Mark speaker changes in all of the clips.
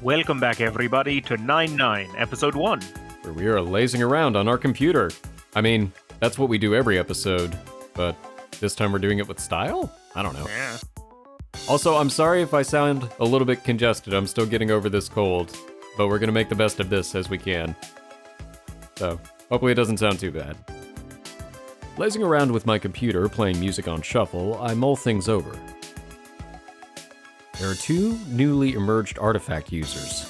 Speaker 1: Welcome back, everybody, to 9-9, Episode 1.
Speaker 2: Where we are lazing around on our computer. I mean, that's what we do every episode, but this time we're doing it with style? I don't know.
Speaker 1: Yeah.
Speaker 2: Also, I'm sorry if I sound a little bit congested. I'm still getting over this cold, but we're gonna make the best of this as we can. So, hopefully it doesn't sound too bad. Lazing around with my computer, playing music on shuffle, I mull things over. There are two newly emerged artifact users.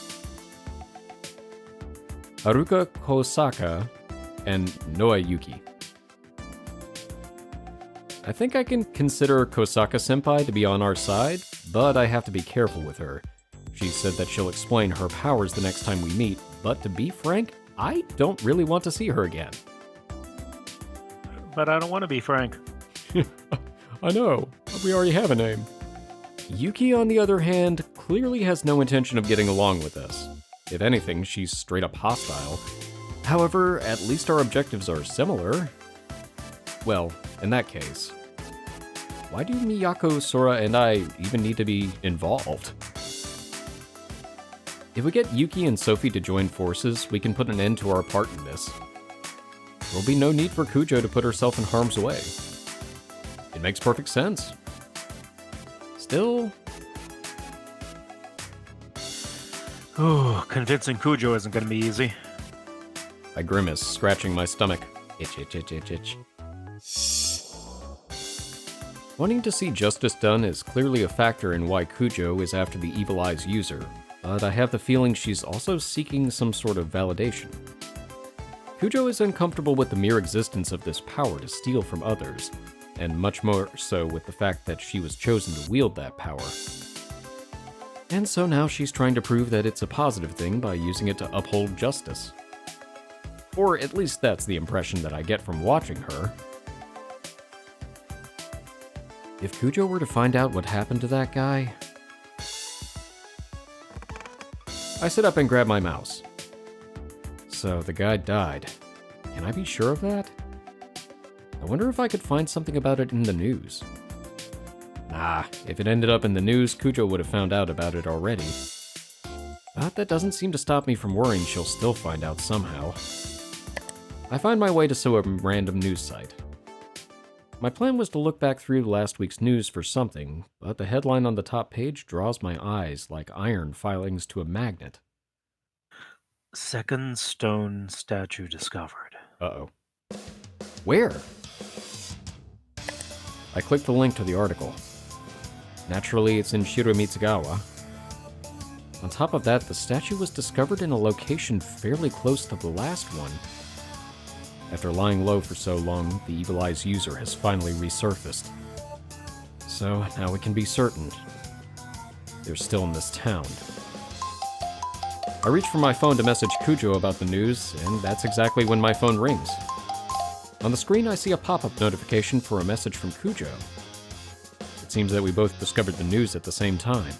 Speaker 2: Haruka Kosaka and Noayuki. I think I can consider Kosaka-senpai to be on our side, but I have to be careful with her. She said that she'll explain her powers the next time we meet, but to be frank, I don't really want to see her again.
Speaker 1: But I don't want to be frank.
Speaker 2: I know, we already have a name. Yuki, on the other hand, clearly has no intention of getting along with us. If anything, she's straight up hostile. However, at least our objectives are similar. Well, in that case, why do Miyako, Sora, and I even need to be involved? If we get Yuki and Sophie to join forces, we can put an end to our part in this. There will be no need for Kujo to put herself in harm's way. It makes perfect sense. Still...
Speaker 1: Convincing Kujo isn't going to be easy.
Speaker 2: I grimace, scratching my stomach. Itch, itch, itch, itch, itch. Wanting to see justice done is clearly a factor in why Kujo is after the Evil Eye's user, but I have the feeling she's also seeking some sort of validation. Kujo is uncomfortable with the mere existence of this power to steal from others, and much more so with the fact that she was chosen to wield that power. And so now she's trying to prove that it's a positive thing by using it to uphold justice. Or at least that's the impression that I get from watching her. If Kujo were to find out what happened to that guy... I sit up and grab my mouse. So the guy died. Can I be sure of that? I wonder if I could find something about it in the news. Nah, if it ended up in the news, Kujo would have found out about it already. But that doesn't seem to stop me from worrying she'll still find out somehow. I find my way to some random news site. My plan was to look back through last week's news for something, but the headline on the top page draws my eyes like iron filings to a magnet.
Speaker 1: Second stone statue discovered.
Speaker 2: Uh-oh. Where? I click the link to the article. Naturally, it's in Shiromitsugawa. On top of that, the statue was discovered in a location fairly close to the last one. After lying low for so long, the Evil Eye's user has finally resurfaced. So now we can be certain they're still in this town. I reach for my phone to message Kujo about the news, and that's exactly when my phone rings. On the screen, I see a pop-up notification for a message from Kujo. It seems that we both discovered the news at the same time.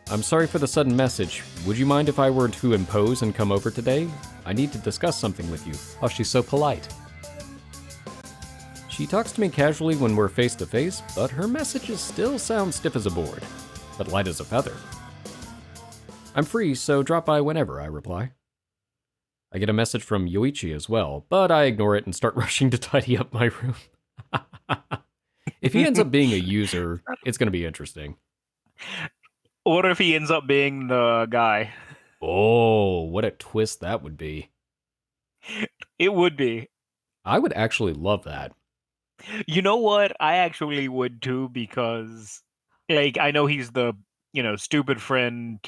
Speaker 2: I'm sorry for the sudden message. Would you mind if I were to impose and come over today? I need to discuss something with you. Oh, she's so polite. She talks to me casually when we're face to face, but her messages still sound stiff as a board, but light as a feather. I'm free, so drop by whenever, I reply. I get a message from Yoichi as well, but I ignore it and start rushing to tidy up my room. If he ends up being a user, it's going to be interesting.
Speaker 1: Or if he ends up being the guy.
Speaker 2: Oh, what a twist that would be.
Speaker 1: It would be.
Speaker 2: I would actually love that.
Speaker 1: You know what? I actually would too, because, like, I know he's the, stupid friend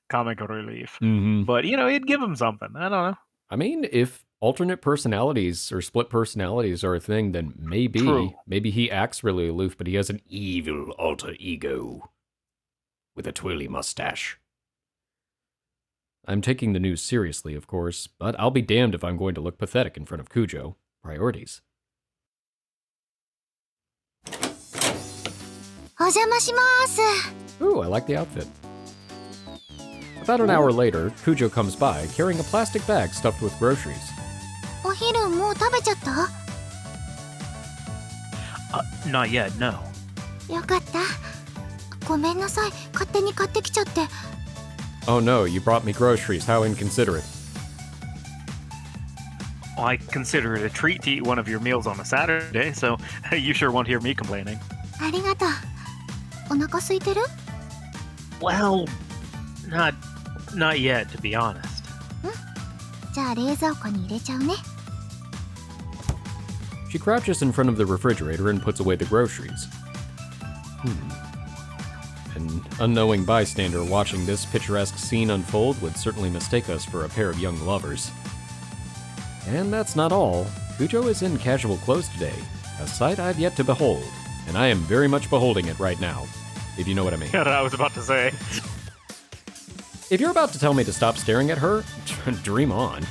Speaker 1: comic relief.
Speaker 2: Mm-hmm.
Speaker 1: But, it'd give him something. I don't know.
Speaker 2: I mean, if alternate personalities or split personalities are a thing, then maybe he acts really aloof, but he has an evil alter ego with a twirly mustache. I'm taking the news seriously, of course, but I'll be damned if I'm going to look pathetic in front of Kujo. Priorities.
Speaker 3: お邪魔します。
Speaker 2: Ooh, I like the outfit. About an hour later, Kujo comes by, carrying a plastic bag stuffed with groceries.
Speaker 3: お昼もう食べちゃった？
Speaker 1: Not yet, no.
Speaker 3: よかった。ごめんなさい、勝手に買ってきちゃって。
Speaker 2: Oh no, you brought me groceries. How inconsiderate.
Speaker 1: I consider it a treat to eat one of your meals on a Saturday, so you sure won't hear me complaining.
Speaker 3: ありがとう。お腹空いてる？
Speaker 1: Well, not yet, to be honest.
Speaker 3: じゃあ冷蔵庫に入れちゃうね。
Speaker 2: She crouches in front of the refrigerator and puts away the groceries. An unknowing bystander watching this picturesque scene unfold would certainly mistake us for a pair of young lovers. And that's not all. Kujo is in casual clothes today, a sight I've yet to behold, and I am very much beholding it right now, if you know what I mean.
Speaker 1: I was about to say.
Speaker 2: If you're about to tell me to stop staring at her, dream on.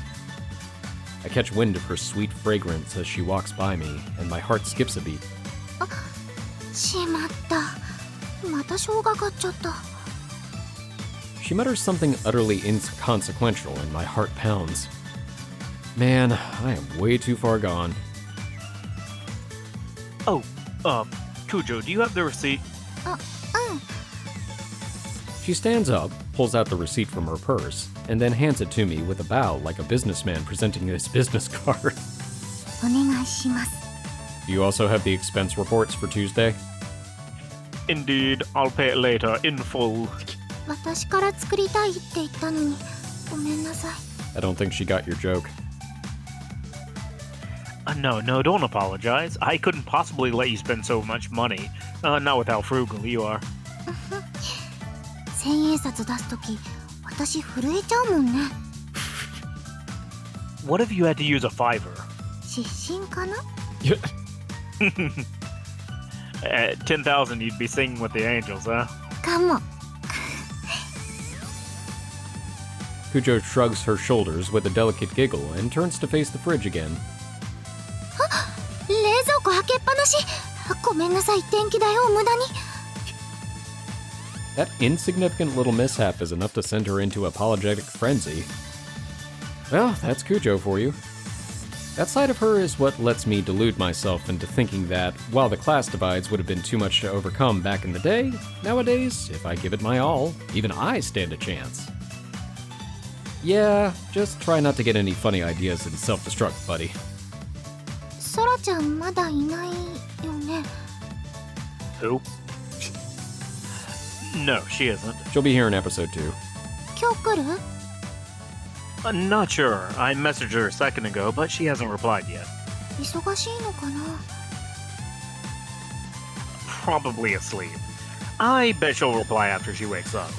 Speaker 2: I catch wind of her sweet fragrance as she walks by me, and my heart skips a beat.
Speaker 3: しまった。また生姜買っちゃった。
Speaker 2: She mutters something utterly inconsequential, and my heart pounds. Man, I am way too far gone.
Speaker 1: Oh, Kujo, do you have the receipt?
Speaker 3: うん。
Speaker 2: She stands up, pulls out the receipt from her purse, and then hands it to me with a bow like a businessman presenting his business card.
Speaker 3: お願いします。
Speaker 2: Do you also have the expense reports for Tuesday?
Speaker 1: Indeed, I'll pay it later, in full.
Speaker 3: 私から作りたいって言ったのに、ごめんなさい。
Speaker 2: I don't think she got your joke.
Speaker 1: No, don't apologize. I couldn't possibly let you spend so much money. Not with how frugal you are.
Speaker 3: 千円札出すとき、私震えちゃうもんね。
Speaker 1: What if you had to use a fiver?
Speaker 3: 失神かな？
Speaker 1: At 10,000, you'd be singing with the angels, huh?
Speaker 3: かも。
Speaker 2: Kujo shrugs her shoulders with a delicate giggle and turns to face the fridge again.
Speaker 3: 冷蔵庫開けっぱなし。ごめんなさい、電気代を無駄に。
Speaker 2: That insignificant little mishap is enough to send her into apologetic frenzy. Well, that's Kujo for you. That side of her is what lets me delude myself into thinking that, while the class divides would have been too much to overcome back in the day, nowadays, if I give it my all, even I stand a chance. Yeah, just try not to get any funny ideas and self-destruct, buddy.
Speaker 3: ソラちゃんまだいないよね。
Speaker 1: Who? No, she isn't.
Speaker 2: She'll be here in episode 2.
Speaker 3: 今日来る？
Speaker 1: Not sure. I messaged her a second ago, but she hasn't replied yet.
Speaker 3: 忙しいのかな？
Speaker 1: Probably asleep. I bet she'll reply after she wakes up.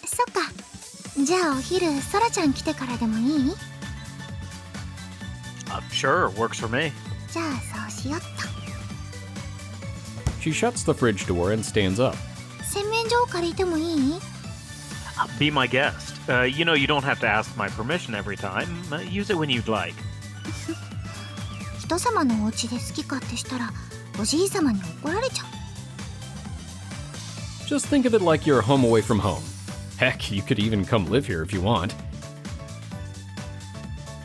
Speaker 3: そっか。じゃあお昼、ソラちゃん来てからでもいい？
Speaker 1: Sure, works for me.
Speaker 3: じゃあそうしよっと。
Speaker 2: She shuts the fridge door and stands up.
Speaker 3: 洗面所を借りてもいい？
Speaker 1: Be my guest. You know you don't have to ask my permission every time. Use it when you'd like.
Speaker 3: 人様のお家で好き勝手したら、おじい様に怒られちゃう。
Speaker 2: Just think of it like you're home away from home. Heck, you could even come live here if you want.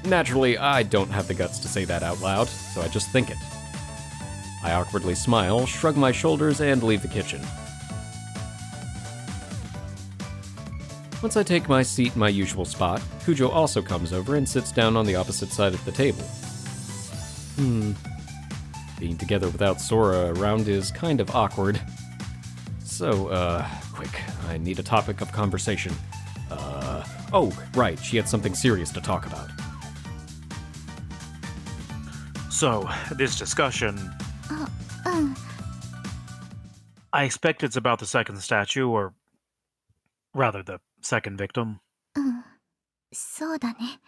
Speaker 2: Naturally, I don't have the guts to say that out loud, so I just think it. I awkwardly smile, shrug my shoulders, and leave the kitchen. Once I take my seat in my usual spot, Kujo also comes over and sits down on the opposite side of the table. Being together without Sora around is kind of awkward. So, quick, I need a topic of conversation. Oh, right, she had something serious to talk about.
Speaker 1: So, this discussion,
Speaker 3: うん。
Speaker 1: I expect it's about the second statue, or rather the second victim.
Speaker 3: うん。そうだね。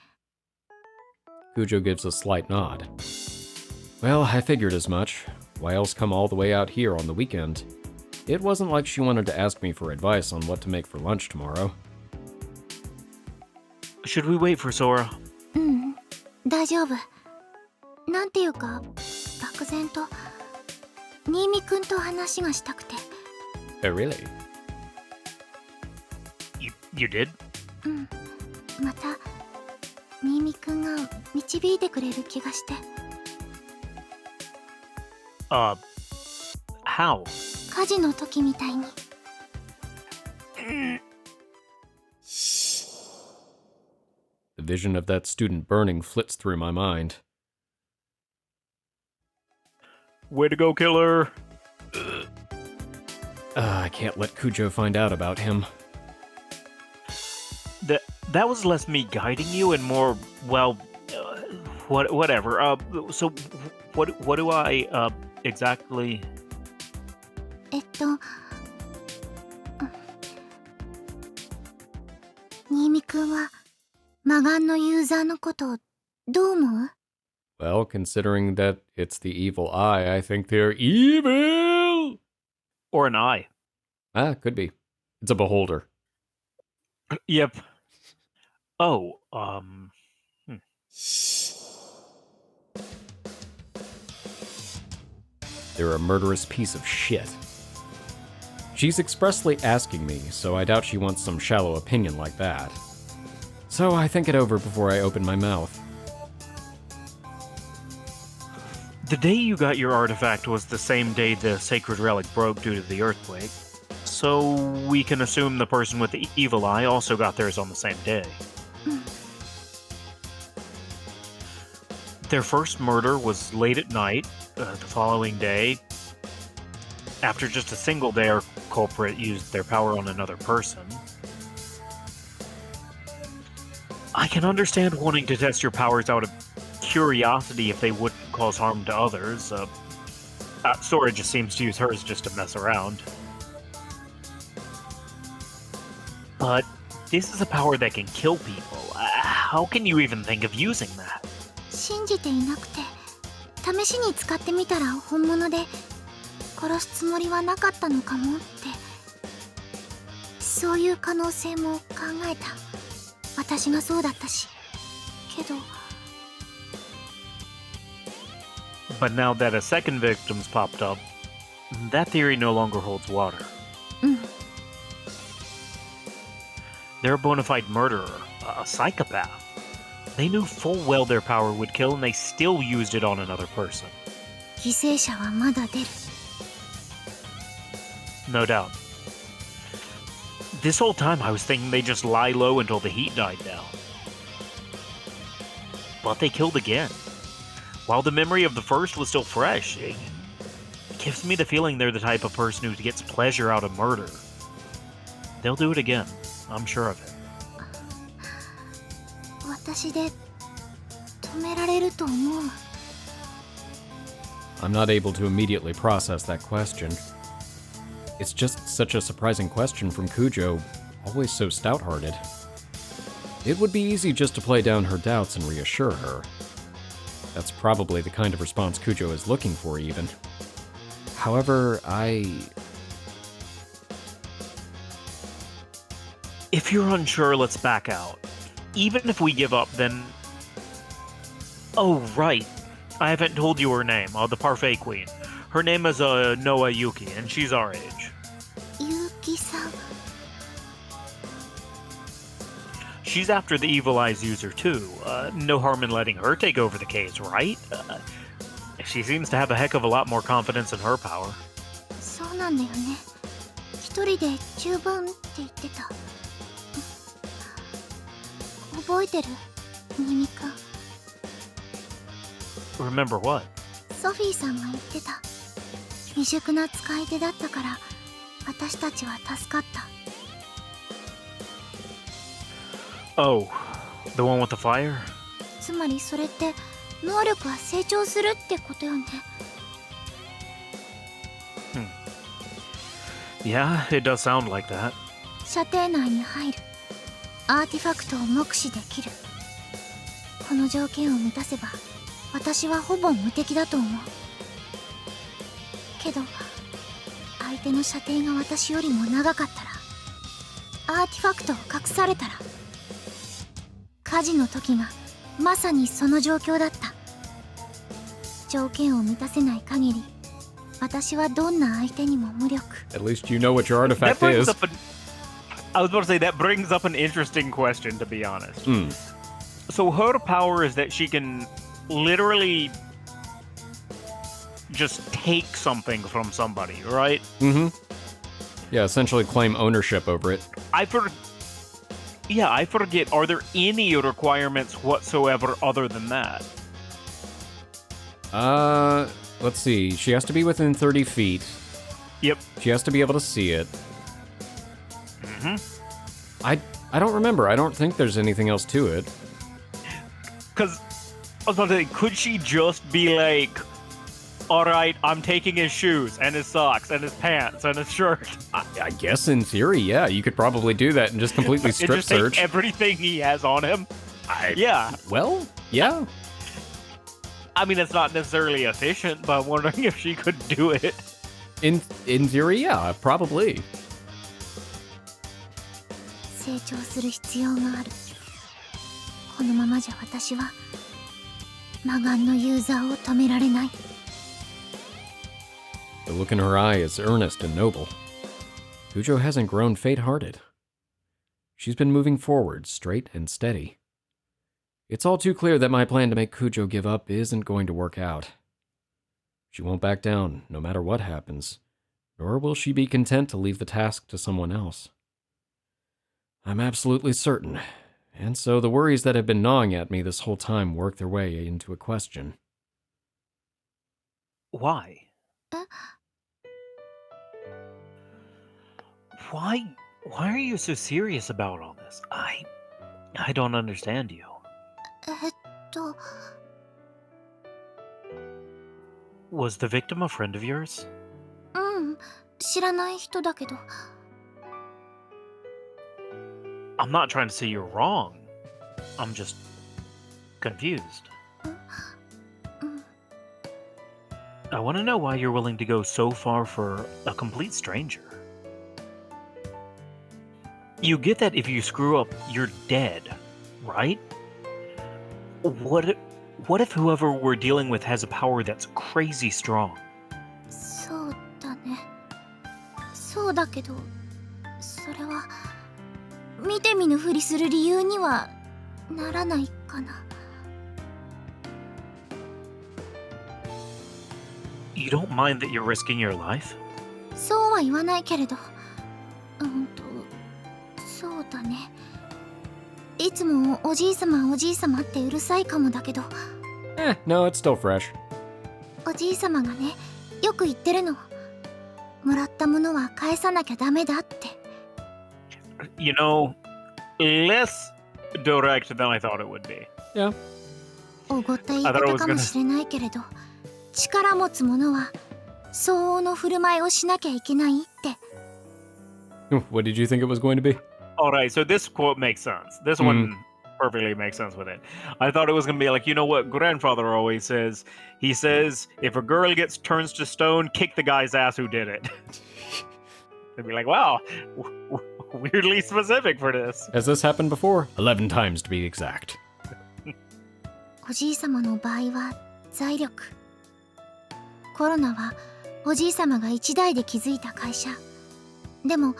Speaker 2: Kujo gives a slight nod. Well, I figured as much. Why else come all the way out here on the weekend? It wasn't like she wanted to ask me for advice on what to make for lunch tomorrow.
Speaker 1: Should we wait for Sora?
Speaker 3: うん。大丈夫。なんていうか、漠然と、新見くんと話がしたくて。
Speaker 2: Oh, really?
Speaker 1: You did?
Speaker 3: うん。また、新見くんが導いてくれる気がして。
Speaker 1: How?
Speaker 3: 火事の時みたいに。
Speaker 2: vision of that student burning flits through my mind.
Speaker 1: Way to go, killer!
Speaker 2: I can't let Kujo find out about him.
Speaker 1: That was less me guiding you and more, well, whatever. So, what do I, exactly...
Speaker 3: 新見くんは魔眼のユーザーのことどう思う？
Speaker 2: Well, considering that it's the evil eye, I think they're evil!
Speaker 1: Or an eye.
Speaker 2: Could be. It's a beholder.
Speaker 1: Yep. Oh,
Speaker 2: They're a murderous piece of shit. She's expressly asking me, so I doubt she wants some shallow opinion like that. So I think it over before I open my mouth.
Speaker 1: The day you got your artifact was the same day the sacred relic broke due to the earthquake. So we can assume the person with the evil eye also got theirs on the same day. Their first murder was late at night, the following day. After just a single day, our culprit used their power on another person. I can understand wanting to test your powers out of curiosity if they wouldn't cause harm to others. Sora just seems to use hers just to mess around. But this is a power that can kill people. How can you even think of using that?
Speaker 3: 信じていなくて試しに使ってみたら本物で殺すつもりはなかったのかもってそういう可能性も考えた私がそうだったしけど
Speaker 1: But now that a second victim's popped up, that theory no longer holds water. They're a bona fide murderer, a psychopath. They knew full well their power would kill and they still used it on another person.
Speaker 3: 犠牲者はまだ出る
Speaker 1: No doubt. This whole time I was thinking they'd just lie low until the heat died down. But they killed again. While the memory of the first was still fresh, it gives me the feeling they're the type of person who gets pleasure out of murder. They'll do it again. I'm sure of it.
Speaker 3: 私で止められると思う
Speaker 2: I'm not able to immediately process that question. It's just such a surprising question from Kujo, always so stout-hearted. It would be easy just to play down her doubts and reassure her. That's probably the kind of response Kujo is looking for, even. However,
Speaker 1: If you're unsure, let's back out. Even if we give up, then... Oh, right. I haven't told you her name, the Parfait Queen. Her name is Noa Yuki, and she's our age.
Speaker 3: Yuki-san.
Speaker 1: She's after the Evil Eye's user, too. No harm in letting her take over the case, right? She seems to have a heck of a lot more confidence in her power.
Speaker 3: そうなんだよね一人で十分って言ってた覚えてるニミくん
Speaker 1: Remember what?
Speaker 3: ソフィーさんが言ってた未熟な使い手だったから私たちは助かった
Speaker 1: Oh, the one with the fire?
Speaker 3: つまりそれって能力は成長するってことよね
Speaker 1: Yeah, it does sound like that.
Speaker 3: 射程内に入るアーティファクトを目視できるこの条件を満たせば私はほぼ無敵だと思うけど相手の射程が私よりも長かったらアーティファクトを隠されたら火事の時がまさにその状況だった条件を満たせない限り私はどんな相手にも無力
Speaker 2: at least you know what your artifact is.
Speaker 1: I was about to say, that brings up an interesting question, to be honest.
Speaker 2: Mm.
Speaker 1: So her power is that she can literally just take something from somebody, right?
Speaker 2: Mm-hmm. Yeah, essentially claim ownership over it.
Speaker 1: Yeah, I forget. Are there any requirements whatsoever other than that?
Speaker 2: Let's see. She has to be within 30 feet.
Speaker 1: Yep.
Speaker 2: She has to be able to see it.
Speaker 1: Mm-hmm.
Speaker 2: I don't remember. I don't think there's anything else to it.
Speaker 1: Because I was about to say, could she just be like, all right, I'm taking his shoes and his socks and his pants and his shirt.
Speaker 2: I guess in theory, yeah, you could probably do that and just completely
Speaker 1: And
Speaker 2: strip
Speaker 1: just take
Speaker 2: search.
Speaker 1: everything he has on him. Yeah.
Speaker 2: Well, yeah.
Speaker 1: I mean, it's not necessarily efficient, but I'm wondering if she could do it.
Speaker 2: In theory, yeah, probably.
Speaker 3: 成長する必要がある。このままじゃ私は魔眼のユーザーを止められない。
Speaker 2: The look in her eye is earnest and noble. Kujo hasn't grown faint-hearted. She's been moving forward, straight and steady. It's all too clear that my plan to make Kujo give up isn't going to work out. She won't back down, no matter what happens, nor will she be content to leave the task to someone else. I'm absolutely certain, and so the worries that have been gnawing at me this whole time work their way into a question.
Speaker 1: Why? Why are you so serious about all this? I don't understand you.
Speaker 3: と
Speaker 1: Was the victim a friend of yours?
Speaker 3: 知らない人だけど
Speaker 1: I'm not trying to say you're wrong. I'm just confused. I want to know why you're willing to go so far for a complete stranger. You get that if you screw up, you're dead, right? What if whoever we're dealing with has a power that's crazy strong?
Speaker 3: そうだねそうだけどそれは見て見ぬふりする理由にはならないかな
Speaker 1: You don't mind that you're risking your life?
Speaker 3: そうは言わないけれどそうだねいつもおじいさまってうるさいかもだけど
Speaker 2: No, it's still fresh.
Speaker 3: おじいさまがねよく言ってるのもらったものは返さなきゃダメだって
Speaker 1: You know, less direct than I thought it would be.
Speaker 2: Yeah.
Speaker 3: おごった言い方かもしれないけれど力持つ者は相応の振る舞いをしなきゃいけないって
Speaker 2: What did you think it was going to be?
Speaker 1: Alright, so this quote makes sense. This one perfectly makes sense with it. I thought it was going to be like, you know what grandfather always says? He says, if a girl turns to stone, kick the guy's ass who did it. They'd be like, wow, weirdly specific for this.
Speaker 2: Has this happened before? 11 times to be exact.
Speaker 3: おじいさまの場合は財力コロナはおじいさまが一代で築いた会社でも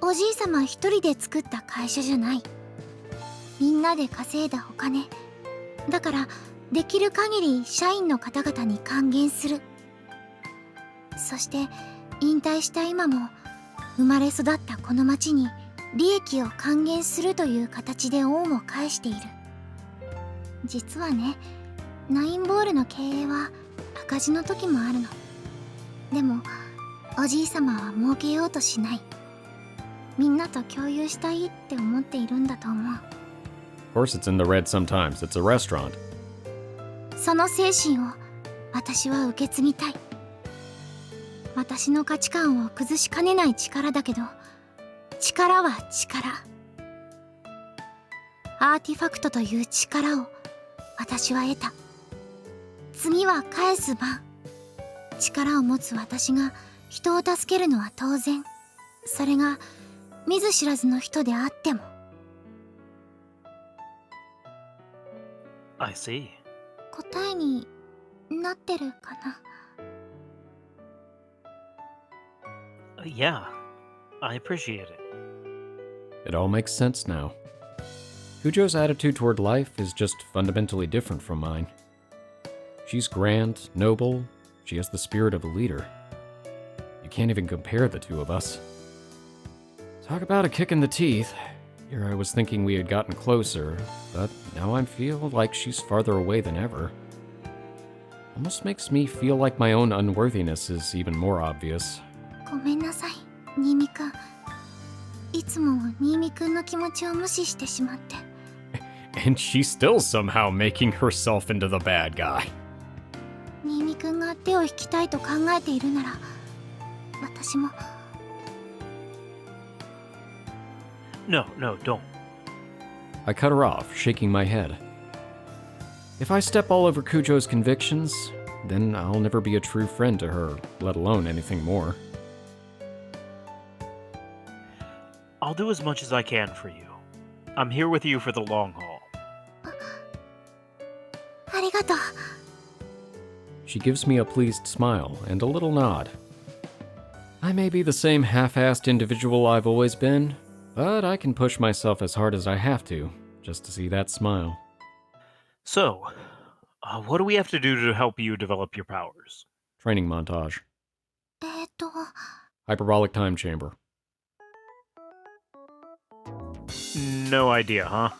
Speaker 3: おじいさま一人で作った会社じゃないみんなで稼いだお金だからできる限り社員の方々に還元するそして引退した今も生まれ育ったこの町に利益を還元するという形で恩を返している実はねナインボールの経営は赤字の時もあるのでもおじいさまは儲けようとしないみんなと共有したいって思っているんだと思う
Speaker 2: Of course it's in the red sometimes. It's a restaurant.
Speaker 3: その精神を私は受け継ぎたい私の価値観を崩しかねない力だけど力は力アーティファクトという力を私は得た次は返す番力を持つ私が人を助けるのは当然それが見ず知らずの人であっても
Speaker 1: I see.
Speaker 3: 答えになってるかな
Speaker 1: Yeah, I appreciate it.
Speaker 2: It all makes sense now. Kujo's attitude toward life is just fundamentally different from mine. She's grand, noble, she has the spirit of a leader. You can't even compare the two of us. Talk about a kick in the teeth. Here I was thinking we had gotten closer, but now I feel like she's farther away than ever. Almost makes me feel like my own unworthiness is even more obvious.
Speaker 3: ごめんなさい、新見くん。いつも新見くんの気持ちを無視してしまって。
Speaker 2: And she's still somehow making herself into the bad guy.
Speaker 3: 新見くんが手を引きたいと考えているなら、私も。
Speaker 1: No, no, don't.
Speaker 2: I cut her off, shaking my head. If I step all over Kujo's convictions, then I'll never be a true friend to her, let alone anything more.
Speaker 1: I'll do as much as I can for you. I'm here with you for the long haul.
Speaker 3: ありがとう。
Speaker 2: She gives me a pleased smile and a little nod. I may be the same half-assed individual I've always been, but I can push myself as hard as I have to, just to see that smile.
Speaker 1: So, what do we have to do to help you develop your powers?
Speaker 2: Training montage.
Speaker 3: えーっと、
Speaker 2: Hyperbolic time chamber.
Speaker 1: No idea, huh?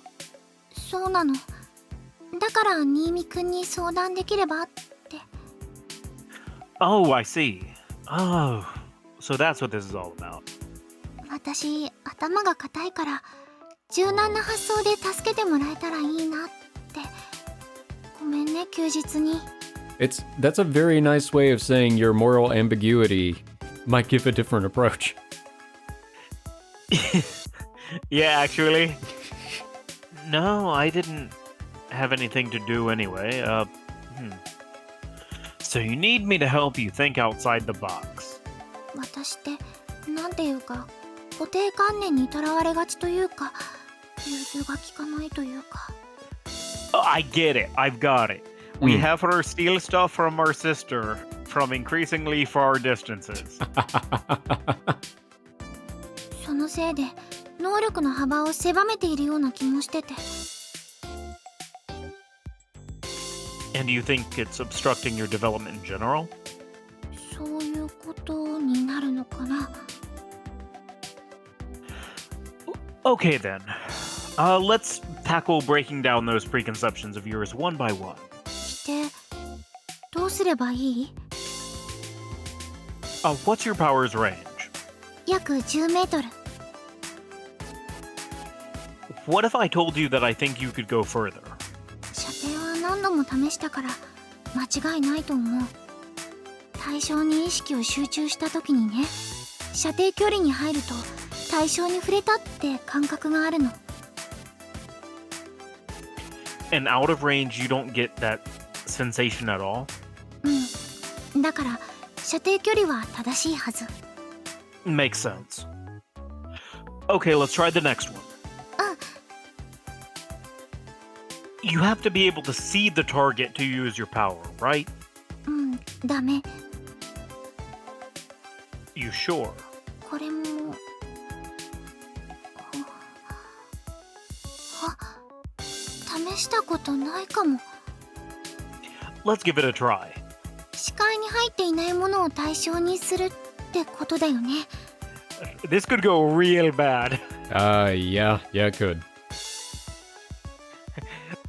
Speaker 3: そうなの。だから新見くんに相談できればって。
Speaker 1: Oh, I see. Oh, so that's what this is all about.
Speaker 3: 私、頭が固いから、柔軟な発想で助けてもらえたらいいなって。ごめんね、休日に。
Speaker 2: That's a very nice way of saying your moral ambiguity might give a different approach.
Speaker 1: Yeah, actually. No, I didn't have anything to do anyway. So you need me to help you think outside the box.
Speaker 3: 私ってなんていうか固定観念にとらわれがちというか融通が利かないというか。
Speaker 1: Oh, I get it. I've got it. We
Speaker 2: Mm.
Speaker 1: have her steal stuff from our sister from increasingly far distances.
Speaker 3: そのせいで能力の幅を狭めているような気もしてて。
Speaker 1: And do you think it's obstructing your development in general?
Speaker 3: そういうことになるのかな。
Speaker 1: Okay then. Let's tackle breaking down those preconceptions of yours one by one.
Speaker 3: してどうすればいい？
Speaker 1: What's your power's range?
Speaker 3: 約10メートル。
Speaker 1: What if I told you that I think you could go further?
Speaker 3: 射程は何度も試したから間違いないと思う。対象に意識を集中した時にね、射程距離に入ると対象に触れたって感覚があるの。
Speaker 1: And out of range, you don't get that sensation at all?
Speaker 3: うん。だから射程距離は正しいはず。
Speaker 1: Makes sense. Okay, let's try the next one. You have to be able to see the target to use your power, right?
Speaker 3: うん、ダメ。
Speaker 1: You sure?
Speaker 3: これも。あ、試したことないかも。
Speaker 1: Let's give it a try.
Speaker 3: 視界に入っていないものを対象にするってことだよね。
Speaker 1: This could go real bad.
Speaker 2: Yeah, it could.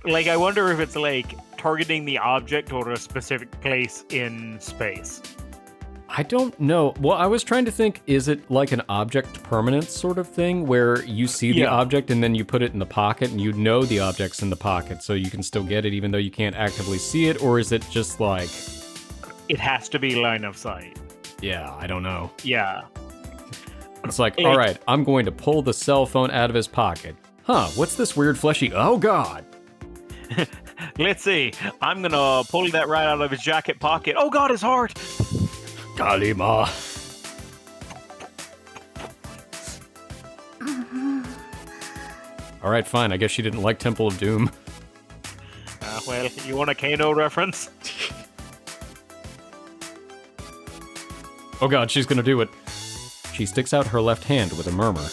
Speaker 1: Like, I wonder if it's like targeting the object or a specific place in space.
Speaker 2: I don't know. Well, I was trying to think, is it like an object permanence sort of thing where you see the
Speaker 1: Yeah.
Speaker 2: object and then you put it in the pocket and you know the object's in the pocket so you can still get it even though you can't actively see it? Or is it just like...
Speaker 1: It has to be line of sight.
Speaker 2: Yeah, I don't know.
Speaker 1: Yeah.
Speaker 2: It's like,
Speaker 1: Like-
Speaker 2: all right, I'm going to pull the cell phone out of his pocket. Huh, what's this weird fleshy... Oh, God!
Speaker 1: Let's see. I'm gonna pull that right out of his jacket pocket. Oh god, his heart!
Speaker 2: Kalima. All right, fine. I guess she didn't like Temple of Doom.
Speaker 1: Well, you want a Kano reference?
Speaker 2: Oh god, she's gonna do it. She sticks out her left hand with a murmur.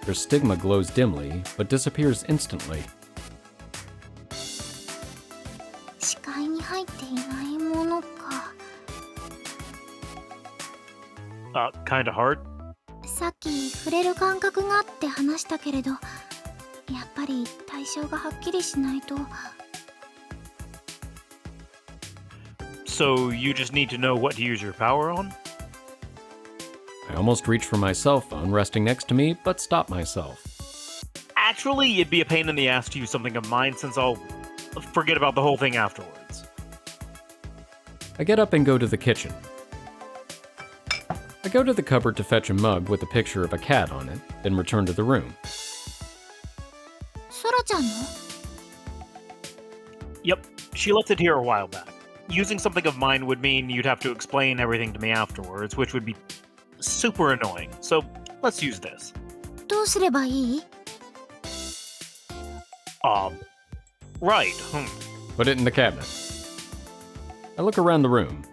Speaker 2: Her stigma glows dimly, but disappears instantly.
Speaker 3: 視界に入っていないものか。
Speaker 1: kinda hard?
Speaker 3: さっき触れる感覚があって話したけれど、やっぱり対象がはっきりしないと。
Speaker 1: So you just need to know what to use your power on?
Speaker 2: I almost reached for my cell phone resting next to me, but stopped myself.
Speaker 1: Actually, it'd be a pain in the ass to use something of mine since I'll forget about the whole thing afterwards.
Speaker 2: I get up and go to the kitchen. I go to the cupboard to fetch a mug with a picture of a cat on it, then return to the room.
Speaker 3: ソラちゃんの？
Speaker 1: Yep, she left it here a while back. Using something of mine would mean you'd have to explain everything to me afterwards, which would be super annoying. So let's use this.
Speaker 3: どうすればいい？
Speaker 1: Right,
Speaker 2: Put it in the cabinet. I look around the room.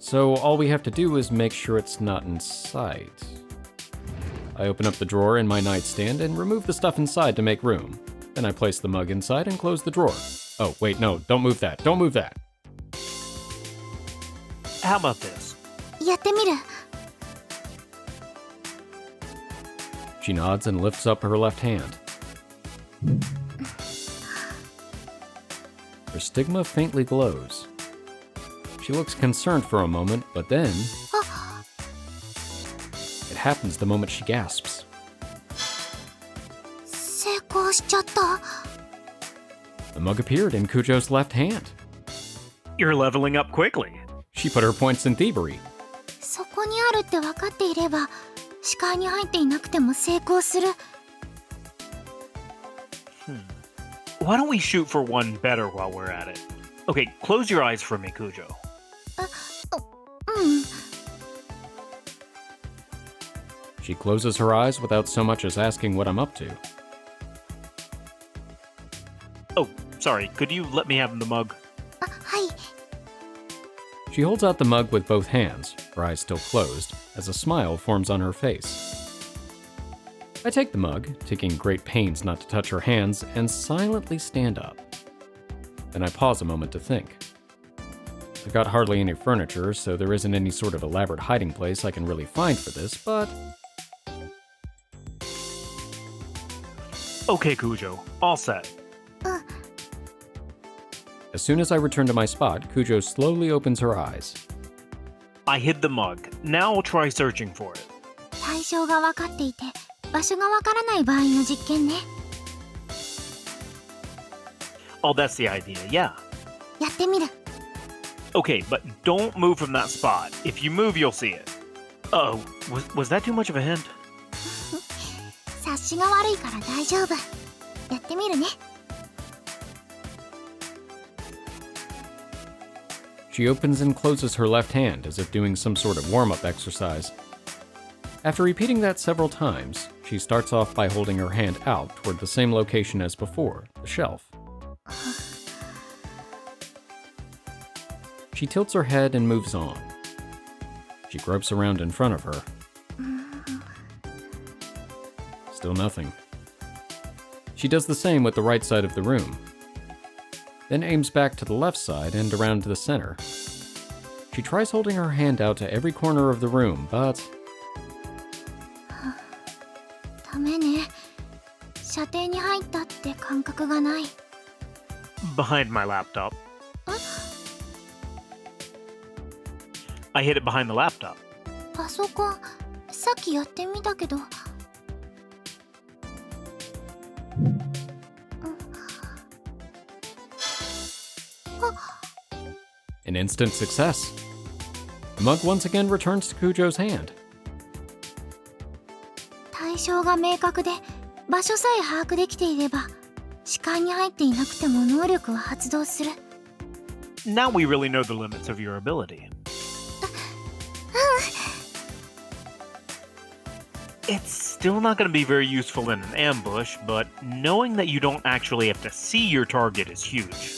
Speaker 2: So all we have to do is make sure it's not in sight. I open up the drawer in my nightstand and remove the stuff inside to make room. Then I place the mug inside and close the drawer. Oh, wait, no, don't move that. Don't move that.
Speaker 1: How about this?
Speaker 3: やってみる。
Speaker 2: She nods and lifts up her left hand. Her stigma faintly glows. She looks concerned for a moment, but then... It happens the moment she gasps.
Speaker 3: 成功しちゃった。
Speaker 2: The mug appeared in Kujo's left hand.
Speaker 1: You're leveling up quickly.
Speaker 2: She put her points in thievery.
Speaker 3: そこにあるって分かっていれば、視界に入っていなくても成功する。
Speaker 1: Why don't we shoot for one better while we're at it? Okay, close your eyes for me, Kujo.
Speaker 3: うん。
Speaker 2: She closes her eyes without so much as asking what I'm up to.
Speaker 1: Oh, sorry, could you let me have the mug?
Speaker 3: あ、はい。
Speaker 2: She holds out the mug with both hands, her eyes still closed, as a smile forms on her face. I take the mug, taking great pains not to touch her hands, and silently stand up. Then I pause a moment to think. I've got hardly any furniture, so there isn't any sort of elaborate hiding place I can really find for this, but...
Speaker 1: Okay, Kujo, all set.
Speaker 2: As soon as I return to my spot, Kujo slowly opens her eyes.
Speaker 1: I hid the mug. Now I'll try searching for it.
Speaker 3: 対象が分かっていて、場所が分からない場合の実験ね。
Speaker 1: Oh, that's the idea, yeah.
Speaker 3: やってみる。
Speaker 1: Okay, but don't move from that spot. If you move, you'll see it. Uh-oh, was that too much of a hint?
Speaker 3: 察しが悪いから大丈夫。やってみるね。
Speaker 2: She opens and closes her left hand as if doing some sort of warm-up exercise. After repeating that several times, she starts off by holding her hand out toward the same location as before, the shelf. She tilts her head and moves on. She gropes around in front of her. Still nothing. She does the same with the right side of the room, then aims back to the left side and around to the center. She tries holding her hand out to every corner of the room, but...
Speaker 3: ダメね。射程に入ったって感覚がない。
Speaker 1: Behind my laptop. I hid it behind the laptop.
Speaker 3: パソコン、さっきやってみたけど。
Speaker 2: An instant success. The mug once again returns to Kujo's hand.
Speaker 3: 対象が明確で、場所さえ把握できていれば、視界に入っていなくても能力は発動する。
Speaker 1: Now we really know the limits of your ability. It's still not going to be very useful in an ambush, but knowing that you don't actually have to see your target is huge.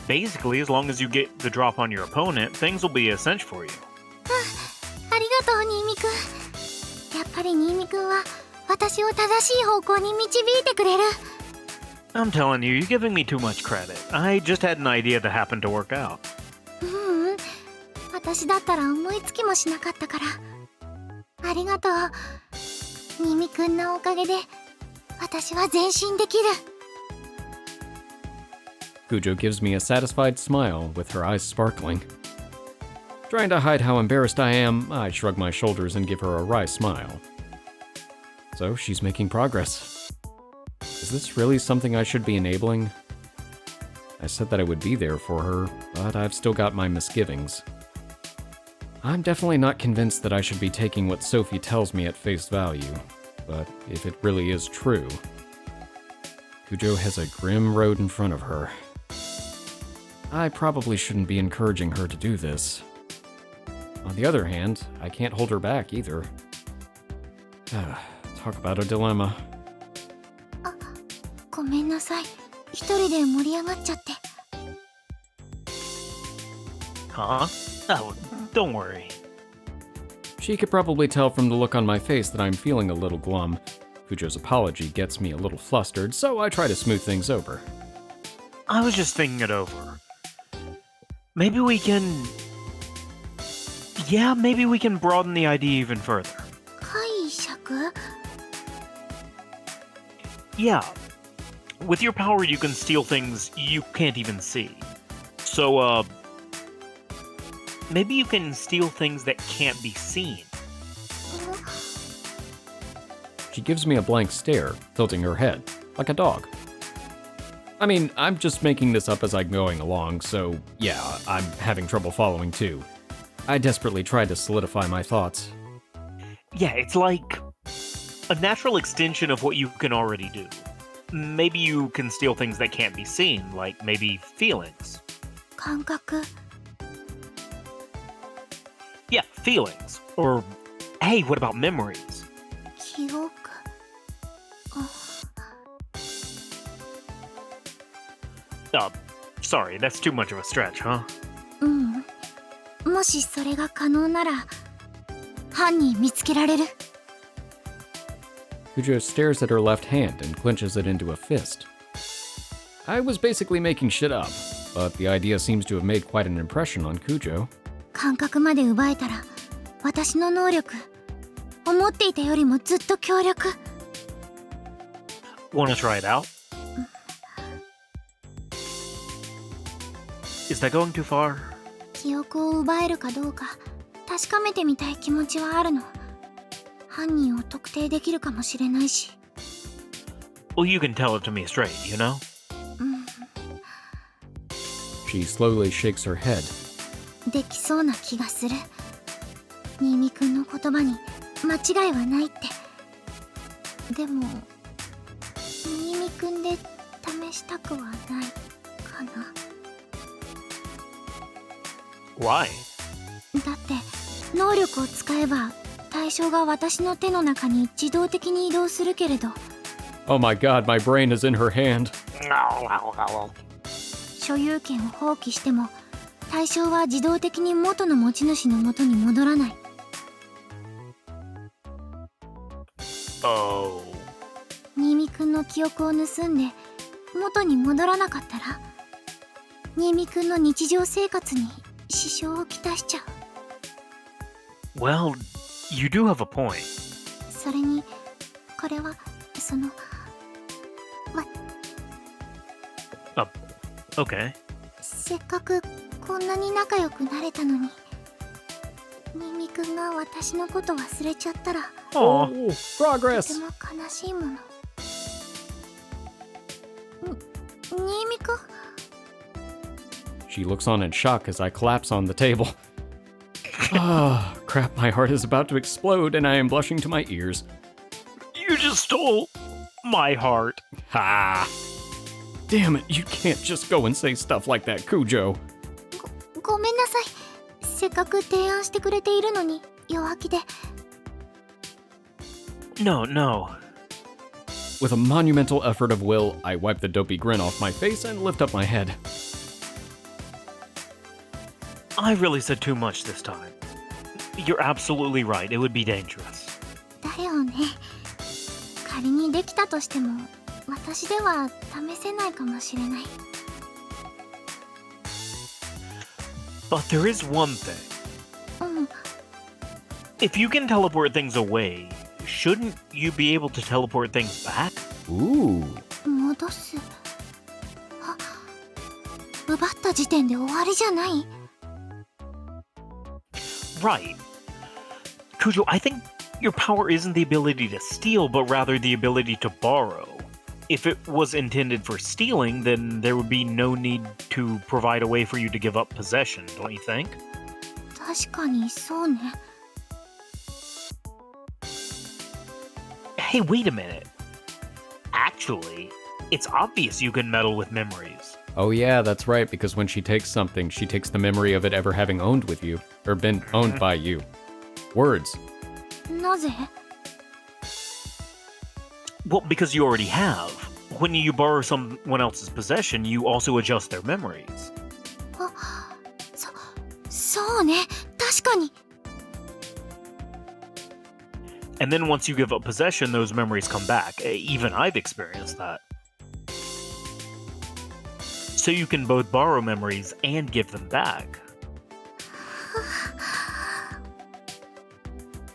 Speaker 1: Basically, as long as you get the drop on your opponent, things will be a cinch for you.
Speaker 3: ありがとう、新見くん。やっぱり新見くんは私を正しい方向に導いてくれる。
Speaker 1: I'm telling you, you're giving me too much credit. I just had an idea that happened to work out.
Speaker 3: ううん、私私だったら思いつきもしなかったから。ありがとう。ミミくんのおかげで私は前進できる。
Speaker 2: Kujo gives me a satisfied smile with her eyes sparkling. Trying to hide how embarrassed I am, I shrug my shoulders and give her a wry smile. So she's making progress. Is this really something I should be enabling? I said that I would be there for her, but I've still got my misgivings. I'm definitely not convinced that I should be taking what Sophie tells me at face value, but if it really is true, Kujo has a grim road in front of her. I probably shouldn't be encouraging her to do this. On the other hand, I can't hold her back either. Talk about a dilemma.
Speaker 3: ごめんなさい。一人で盛り上がっちゃって。
Speaker 1: Huh? Oh, don't worry.
Speaker 2: She could probably tell from the look on my face that I'm feeling a little glum. Kujo's apology gets me a little flustered, so I try to smooth things over.
Speaker 1: I was just thinking it over. Maybe we can... Yeah, maybe we can broaden the idea even further.
Speaker 3: 解釈？
Speaker 1: Yeah. With your power, you can steal things you can't even see. So, maybe you can steal things that can't be seen.
Speaker 2: She gives me a blank stare, tilting her head, like a dog. I mean, I'm just making this up as I'm going along, so yeah, I'm having trouble following too. I desperately tried to solidify my thoughts.
Speaker 1: Yeah, it's like a natural extension of what you can already do. Maybe you can steal things that can't be seen, like maybe feelings.
Speaker 3: 感覚。
Speaker 1: Yeah, feelings. Or, hey, what about memories?
Speaker 3: 記憶。
Speaker 1: Sorry, that's too much of a stretch, huh?
Speaker 3: うん。もしそれが可能なら、犯人見つけられる。
Speaker 2: Kujo stares at her left hand and clenches it into a fist. I was basically making shit up, but the idea seems to have made quite an impression on Kujo.
Speaker 3: 感覚まで奪えたら、私の能力、思っていたよりもずっと強力。
Speaker 1: Wanna try it out? Is that going too far?
Speaker 3: 記憶を奪えるかどうか、確かめてみたい気持ちはあるの。犯人を特定できるかもしれないし。
Speaker 1: Well, you can tell it to me straight, you know?
Speaker 3: うん。
Speaker 2: She slowly shakes her head.
Speaker 3: できそうな気がする。ミミくんの言葉に間違いはないって。でも、ミミくんで試したくはないかな。
Speaker 1: Why?
Speaker 3: だって能力を使えば対象が私の手の中に自動的に移動するけれど。
Speaker 2: Oh my god, my brain is in her hand.
Speaker 3: 所有権を放棄しても対象は自動的に元の持ち主の元に戻らない。
Speaker 1: Oh.
Speaker 3: ミミくんの記憶を盗んで元に戻らなかったら、ミミくんの日常生活に支障をきたしちゃう。
Speaker 1: Well, you do have a point.
Speaker 3: それにこれはその
Speaker 1: Okay.
Speaker 3: せっかくこんなに仲良くなれたのに、ミミくんが私のこと忘れちゃったら
Speaker 1: Aw.
Speaker 2: Oh,
Speaker 3: とて
Speaker 2: progress!
Speaker 3: も悲しいもの。ミミくん。
Speaker 2: She looks on in shock as I collapse on the table. Ah, crap, my heart is about to explode and I am blushing to my ears.
Speaker 1: You just stole my heart.
Speaker 2: Ha! Damn it, you can't just go and say stuff like that, Kujo.
Speaker 3: ごめんなさい。せっかく提案してくれているのに弱気で。
Speaker 1: No, no.
Speaker 2: With a monumental effort of will, I wipe the dopey grin off my face and lift up my head.
Speaker 1: I really said too much this time. You're absolutely right. It would be dangerous.
Speaker 3: だよね。仮にできたとしても私では試せないかもしれない。
Speaker 1: But there is one thing. If you can teleport things away, shouldn't you be able to teleport things back?
Speaker 2: Ooh.
Speaker 3: 戻す。あ、奪った時点で終わりじゃない？
Speaker 1: Right. Kujo, I think your power isn't the ability to steal, but rather the ability to borrow. If it was intended for stealing, then there would be no need to provide a way for you to give up possession, don't you think?
Speaker 3: 確かにそうね。
Speaker 1: Hey, wait a minute. Actually, it's obvious you can meddle with memories.
Speaker 2: Oh yeah, that's right, because when she takes something, she takes the memory of it ever having owned with you, or been owned by you. Words.
Speaker 3: なぜ？
Speaker 1: Well, because you already have. When you borrow someone else's possession, you also adjust their memories.
Speaker 3: あ、そうね。確かに。
Speaker 1: And then once you give up possession, those memories come back. Even I've experienced that. So you can both borrow memories and give them back.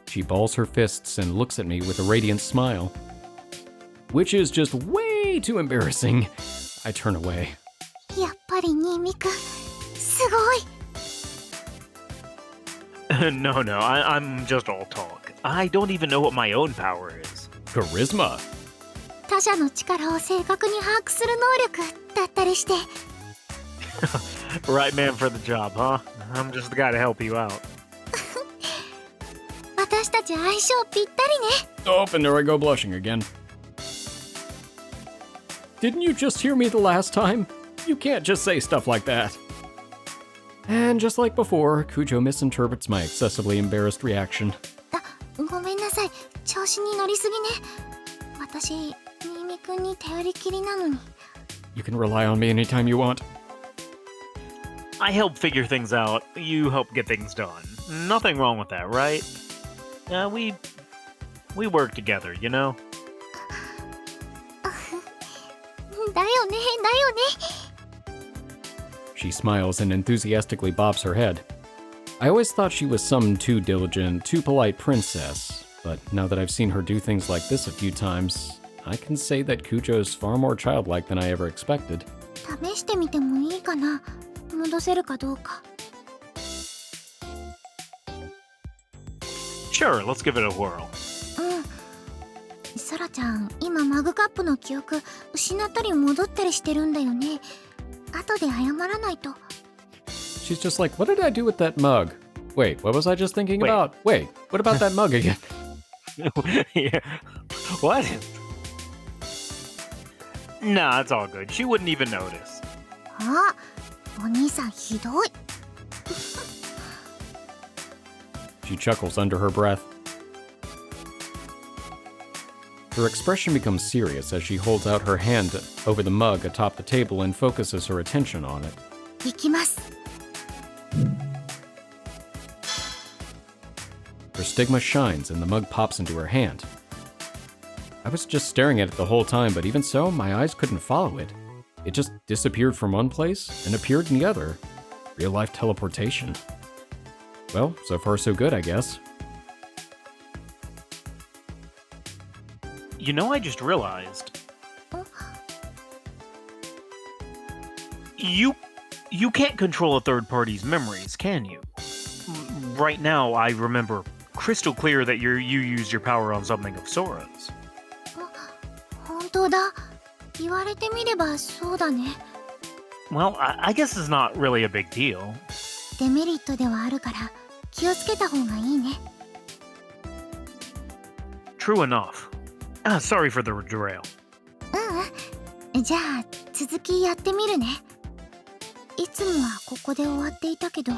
Speaker 2: She balls her fists and looks at me with a radiant smile. Which is just way too embarrassing. I turn away.
Speaker 3: やっぱり新見くん、すごい。
Speaker 1: No, I'm just all talk. I don't even know what my own power is.
Speaker 2: Charisma.
Speaker 3: 他者の力を正確に把握する能力だったりして。
Speaker 1: Right man for the job, huh? I'm just the guy to help you out.
Speaker 3: 私たち相性ぴったりね。
Speaker 2: Oh, and there I go blushing again. Didn't you just hear me the last time? You can't just say stuff like that. And just like before, Kujo misinterprets my excessively embarrassed reaction.
Speaker 3: あ、ごめんなさい。調子に乗りすぎね。私、新見くんに頼りきりなのに。
Speaker 2: You can rely on me anytime you want.
Speaker 1: I help figure things out. You help get things done. Nothing wrong with that, right? We work together, you know?
Speaker 3: だよね、だよね。
Speaker 2: She smiles and enthusiastically bobs her head. I always thought she was some too diligent, too polite princess, but now that I've seen her do things like this a few times, I can say that Kujo's far more childlike than I ever expected.
Speaker 3: 試してみてもいいかな。戻せるかどうか。
Speaker 1: Sure, let's give it a whirl.
Speaker 3: ソラちゃん、今マグカップの記憶失ったり戻ったりしてるんだよね。後で謝らないと。
Speaker 2: She's just like, what did I do with that mug? Wait, what was I just thinking about? Wait, what about that mug again?
Speaker 1: Yeah. What? Nah, it's all good. She wouldn't even notice.
Speaker 3: あ、お兄さんひどい。
Speaker 2: She chuckles under her breath. Her expression becomes serious as she holds out her hand over the mug atop the table and focuses her attention on it.
Speaker 3: 行きます。
Speaker 2: Her stigma shines and the mug pops into her hand. I was just staring at it the whole time, but even so, my eyes couldn't follow it. It just disappeared from one place and appeared in the other. Real-life teleportation. Well, so far so good, I guess.
Speaker 1: You know, I just realized. You can't control a third party's memories, can you? Right now, I remember crystal clear that you used your power on something of Sora's.
Speaker 3: 本当だ。言われてみればそうだね。
Speaker 1: Well, I guess it's not really a big deal.
Speaker 3: デメリットではあるから気をつけた方がいいね。
Speaker 1: True enough. Sorry for the derail.
Speaker 3: じゃあ続きやってみるね。いつもはここで終わっていたけど。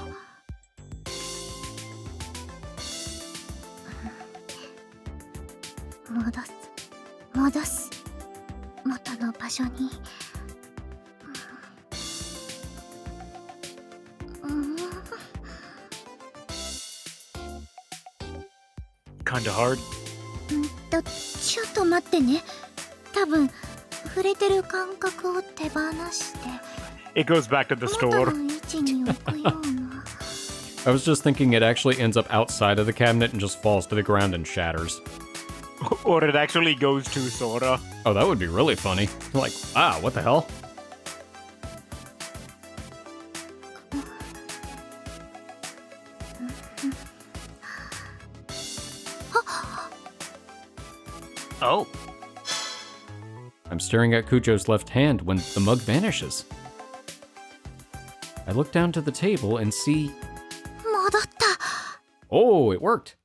Speaker 3: 戻す。元の場所に。
Speaker 1: Kinda hard.
Speaker 3: ちょっと待ってね。多分触れてる感覚を手放して。
Speaker 1: It goes back to the
Speaker 3: 元
Speaker 1: store.
Speaker 3: の位置に置くような。
Speaker 2: I was just thinking it actually ends up outside of the cabinet and just falls to the ground and shatters.
Speaker 1: Or it actually goes to Sora.
Speaker 2: Oh, that would be really funny. Like, what the hell?
Speaker 1: Oh.
Speaker 2: I'm staring at Kujo's left hand when the mug vanishes. I look down to the table and see...
Speaker 3: 戻った。
Speaker 2: Oh, it worked.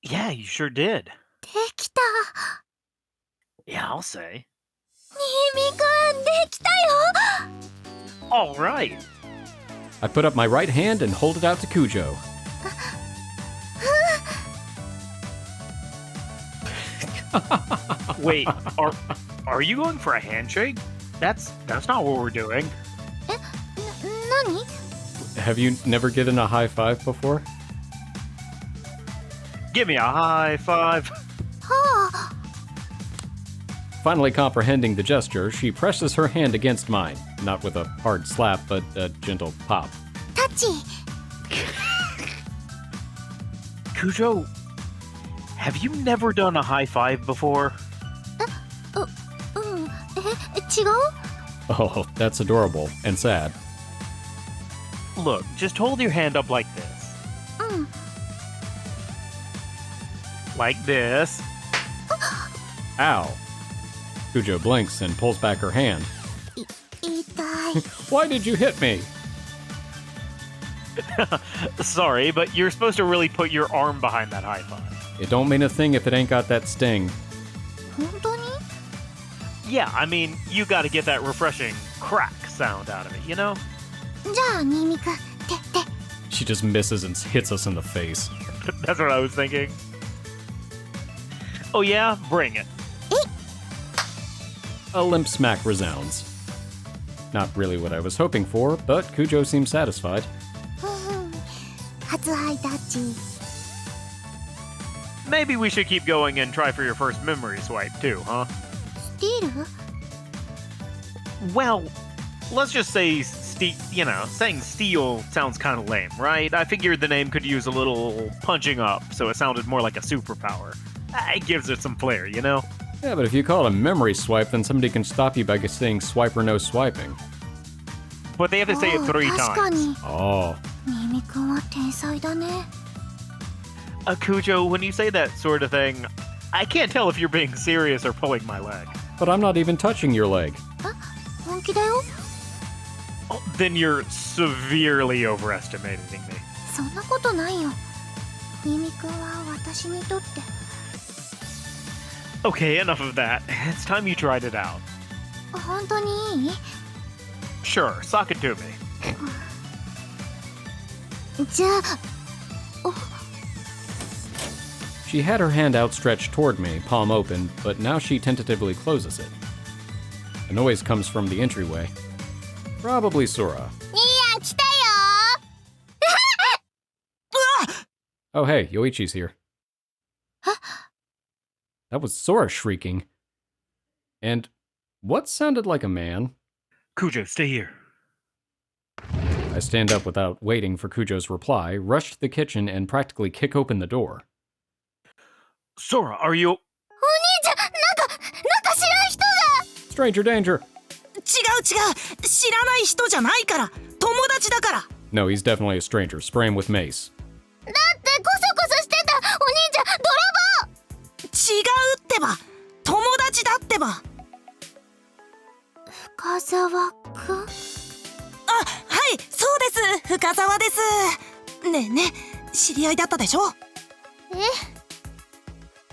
Speaker 1: Yeah, you sure did.
Speaker 3: できた。
Speaker 1: Yeah, I'll say.
Speaker 3: 新見くん、できたよ。
Speaker 1: All right.
Speaker 2: I put up my right hand and hold it out to Kujo.
Speaker 1: Wait, are you going for a handshake? That's not what we're doing.
Speaker 3: 何?
Speaker 2: Have you never given a high five before?
Speaker 1: Give me a high five.
Speaker 3: はあ。
Speaker 2: Finally comprehending the gesture, she presses her hand against mine. Not with a hard slap, but a gentle pop.
Speaker 3: タッチ。
Speaker 1: Kujo, have you never done a high five before?
Speaker 3: うん。違う?
Speaker 2: Oh, that's adorable and sad.
Speaker 1: Look, just hold your hand up like this.
Speaker 3: うん。
Speaker 1: Like this.
Speaker 2: Ow. Kujo blinks and pulls back her hand.
Speaker 3: 痛い。
Speaker 2: Why did you hit me?
Speaker 1: Sorry, but you're supposed to really put your arm behind that high five.
Speaker 2: It don't mean a thing if it ain't got that sting.
Speaker 3: 本当に?
Speaker 1: Yeah, I mean, you gotta get that refreshing crack sound out of it, you know?
Speaker 3: じゃあ、新見くん、手。
Speaker 2: She just misses and hits us in the face.
Speaker 1: That's what I was thinking. Oh yeah? Bring it.
Speaker 2: A limp smack resounds. Not really what I was hoping for, but Kujo seems satisfied.
Speaker 3: ふふん。初ハイタッチ。
Speaker 1: Maybe we should keep going and try for your first memory swipe too, huh?
Speaker 3: スティール?
Speaker 1: Well, let's just say saying steal sounds kind of lame, right? I figured the name could use a little punching up, so it sounded more like a superpower. It gives it some flair, you know?
Speaker 2: Yeah, but if you call it a memory swipe, then somebody can stop you by saying swipe or no swiping.
Speaker 1: But they have to say it 3
Speaker 3: 確か
Speaker 1: times.
Speaker 3: に。
Speaker 2: Oh.
Speaker 3: 新見くんは天才だね。
Speaker 1: Kujo, when you say that sort of thing, I can't tell if you're being serious or pulling my leg.
Speaker 2: But I'm not even touching your leg.
Speaker 3: 本気だよ。
Speaker 1: Oh, then you're severely overestimating me.
Speaker 3: そんなことないよ。新見くんは私にとって。
Speaker 1: Okay, enough of that. It's time you tried it out.
Speaker 3: 本当にいい?
Speaker 1: Sure, sock it to me.
Speaker 3: じゃあ、
Speaker 2: She had her hand outstretched toward me, palm open, but now she tentatively closes it. A noise comes from the entryway. Probably Sora.
Speaker 3: いや、来たよ
Speaker 2: Oh hey, Yoichi's here. That was Sora shrieking. And what sounded like a man?
Speaker 1: Kujo, stay here.
Speaker 2: I stand up without waiting for Kujo's reply, rush to the kitchen, and practically kick open the door.
Speaker 1: Sora, are you...
Speaker 3: お兄ちゃん、なんか知らん人が
Speaker 2: Stranger danger!
Speaker 4: 違う知らない人じゃないから友達だから
Speaker 2: No, he's definitely a stranger. Spray him with mace.
Speaker 3: だってコソコソしてたお兄ちゃん泥棒
Speaker 4: 違うってば友達だってば
Speaker 3: 深澤くん
Speaker 4: あ、はいそうです深澤ですねえねえ知り合いだったでしょ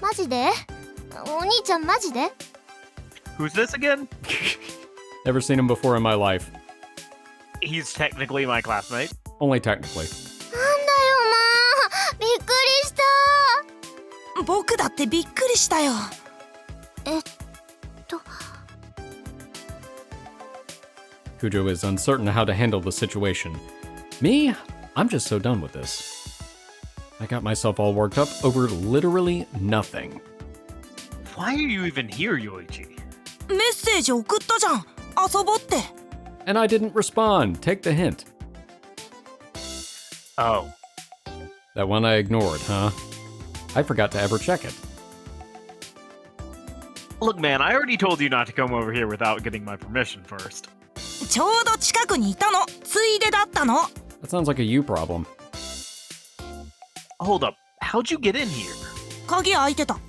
Speaker 3: マジでお兄ちゃんマジで
Speaker 1: Who's this again?
Speaker 2: Never seen him before in my life.
Speaker 1: He's technically my classmate.
Speaker 2: Only technically.
Speaker 3: なんだよまあびっくりした
Speaker 4: 僕だってびっくりしたよ
Speaker 2: Kujo is uncertain how to handle the situation. Me? I'm just so done with this. I got myself all worked up over literally nothing.
Speaker 1: Why are you even here, Yoichi?
Speaker 4: メッセージ送ったじゃん遊ぼうって
Speaker 2: And I didn't respond. Take the hint.
Speaker 1: Oh.
Speaker 2: That one I ignored, huh? I forgot to ever check it.
Speaker 1: Look, man, I already told you not to come over here without getting my permission first.
Speaker 4: ちょうど近くにいたの。ついでだったの。
Speaker 2: That sounds like a you problem.
Speaker 1: Hold up. How'd you get in here?
Speaker 4: 鍵開いてた。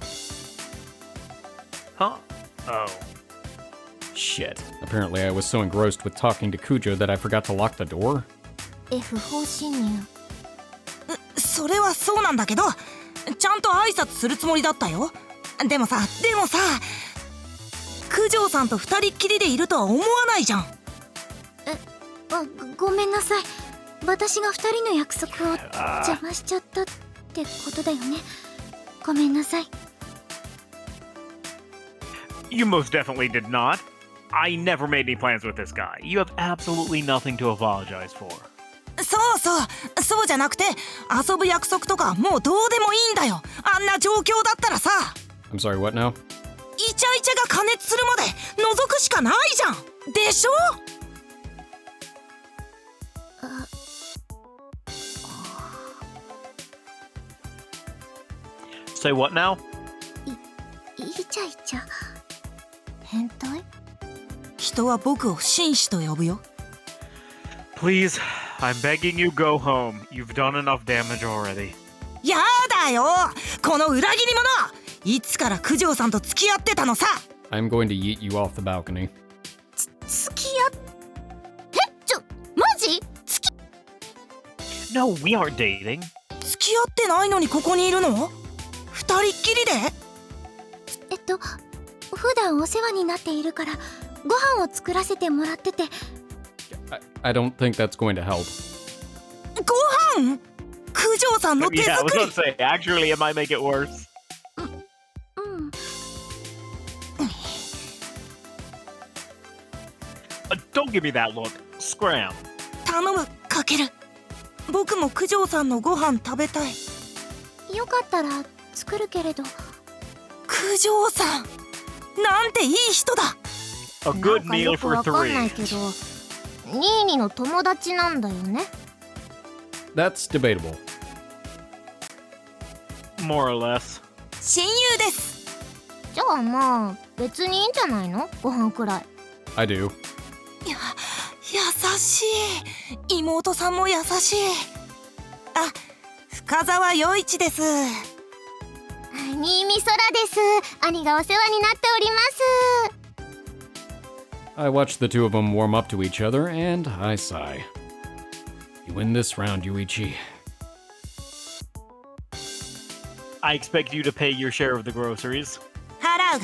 Speaker 1: Huh? Oh.
Speaker 2: Shit. Apparently I was so engrossed with talking to Kujo that I forgot to lock the door.
Speaker 3: F 不法侵入。
Speaker 4: それはそうなんだけど、ちゃんと挨拶するつもりだったよ。でもさ、九条さんと二人っきりでいるとは思わないじゃん。
Speaker 3: ごめんなさい。私が2人の約束を邪魔しちゃったってことだよね。ごめんなさい。
Speaker 1: You most definitely did not. I never made any plans with this guy. You have absolutely nothing to apologize for.
Speaker 4: そうじゃなくて、遊ぶ約束とかもうどうでもいいんだよ。あんな状況だったらさ。
Speaker 2: I'm sorry, what now?
Speaker 4: イチャイチャが加熱するまで覗くしかないじゃん。でしょ？
Speaker 1: Say what now?
Speaker 3: イチャイチャ変態？
Speaker 4: 人は僕を紳士と呼ぶよ。
Speaker 1: Please, I'm begging you go home. You've done enough damage already.
Speaker 4: やだよ、この裏切り者。いつから九条さんと付き合ってたのさ。
Speaker 2: I'm going to yeet you off the balcony.
Speaker 3: 付き合っマジ？
Speaker 1: No, we aren't dating.
Speaker 4: 付き合ってないのにここにいるの？二人っきりで？
Speaker 3: 普段お世話になっているからご飯を作らせてもらってて。
Speaker 2: I don't think that's going to help.
Speaker 4: ご飯？九条さんの手
Speaker 1: Yeah, I was
Speaker 4: 作
Speaker 1: about
Speaker 4: り
Speaker 1: to。say, actually, it might make it worse.
Speaker 3: うん。
Speaker 1: Don't give me that look. Scram.
Speaker 4: 頼む、かける。僕も九条さんのご飯食べたい。
Speaker 3: よかったら作るけれど。
Speaker 4: 九条さん、なんていい人だ。
Speaker 1: A good meal for
Speaker 3: わかんない
Speaker 1: three.
Speaker 3: けど、ニーニの友達なんだよね。
Speaker 2: That's debatable.
Speaker 1: More or less.
Speaker 4: 親友です。
Speaker 3: じゃあまあ別にいいんじゃないの？ご飯くらい。
Speaker 2: I do.
Speaker 4: 優しい。妹さんも優しい。あ、深澤陽一です。
Speaker 3: 新見空です。兄がお世話になっております。
Speaker 2: I watched the two of them warm up to each other, and I sigh. You win this round, Yuichi.
Speaker 1: I expect you to pay your share of the groceries.
Speaker 4: 払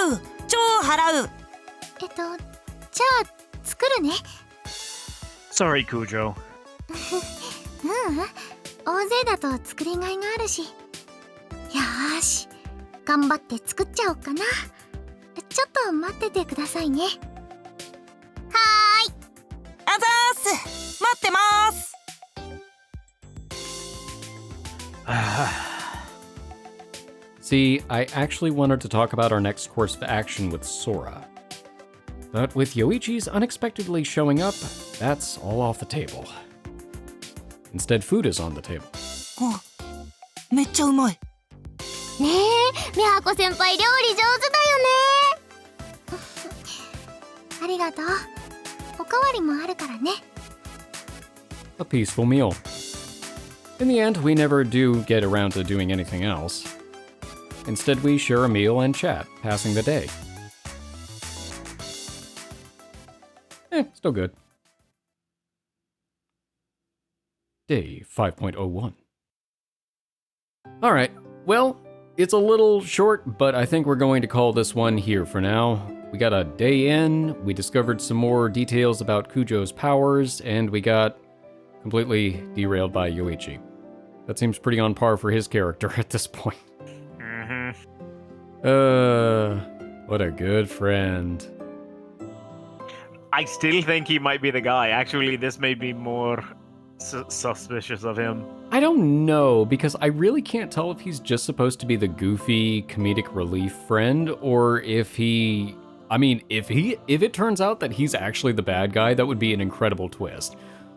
Speaker 4: う。超払う。
Speaker 3: じゃあ作るね。
Speaker 1: Sorry, Kujo.
Speaker 3: 大勢だと作りがいがあるし。よーし、頑張って作っちゃおうかな。ちょっと待っててくださいね。
Speaker 4: あざーす。待ってます。
Speaker 2: See, I actually wanted to talk about our next course of action with Sora. But with Yoichi's unexpectedly showing up, that's all off the table. Instead, food is on the table.
Speaker 4: あ、めっちゃうまい。
Speaker 3: ねえ、みはこ先輩料理上手だよね。ありがとう。おかわりもあるからね。
Speaker 2: A peaceful meal. In the end, we never do get around to doing anything else. Instead, we share a meal and chat, passing the day. Still good. Day 5.01. Alright, well, it's a little short, but I think we're going to call this one here for now. We got a day in, we discovered some more details about Kujo's powers, and we got completely derailed by Yoichi. That seems pretty on par for his character at this point. What a good friend.
Speaker 1: I still think he might be the guy. Actually, this made me more suspicious of him.
Speaker 2: I don't know, because I really can't tell if he's just supposed to be the goofy comedic relief friend, or if he... I mean, if it turns out that he's actually the bad guy, that would be an incredible twist.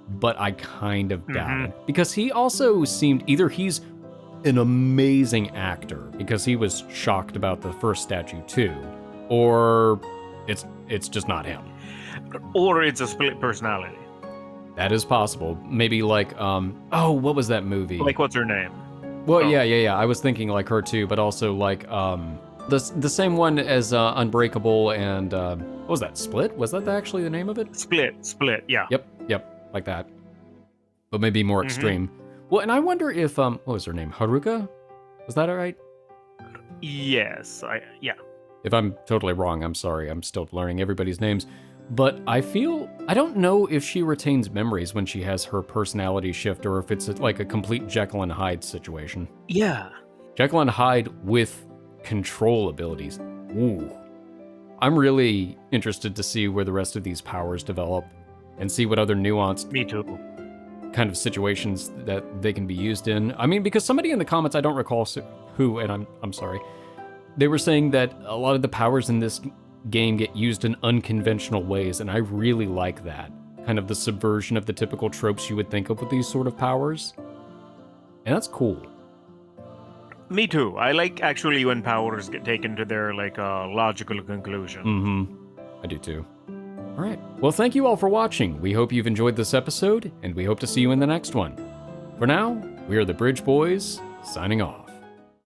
Speaker 2: but I kind of doubt it. Because he also seemed, either he's an amazing actor, because he was shocked about the first statue too, or it's just not him.
Speaker 1: Or it's a split personality.
Speaker 2: That is possible. Maybe like, oh, what was that movie?
Speaker 1: Like, what's her name?
Speaker 2: Well, yeah. I was thinking like her too, but also like, the same one as Unbreakable and, what was that, Split? Was that actually the name of it?
Speaker 1: Split, yeah.
Speaker 2: Yep, like that. But maybe more extreme. Well, and I wonder if, what was her name? Haruka? Was that all right?
Speaker 1: Yes, yeah.
Speaker 2: If I'm totally wrong, I'm sorry. I'm still learning everybody's names. But I don't know if she retains memories when she has her personality shift, or if it's like a complete Jekyll and Hyde situation.
Speaker 1: Yeah.
Speaker 2: Jekyll and Hyde with control abilities. Ooh. I'm really interested to see where the rest of these powers develop and see what other nuanced
Speaker 1: Me too.
Speaker 2: kind of situations that they can be used in. I mean, because somebody in the comments, I don't recall who, and I'm sorry, they were saying that a lot of the powers in this game get used in unconventional ways, and I really like that. Kind of the subversion of the typical tropes you would think of with these sort of powers. And that's cool.
Speaker 1: Me too. I like actually when powers get taken to their like logical conclusion.
Speaker 2: I do too. All right. Well, thank you all for watching. We hope you've enjoyed this episode, and we hope to see you in the next one. For now, we are the Bridge Boys, signing off.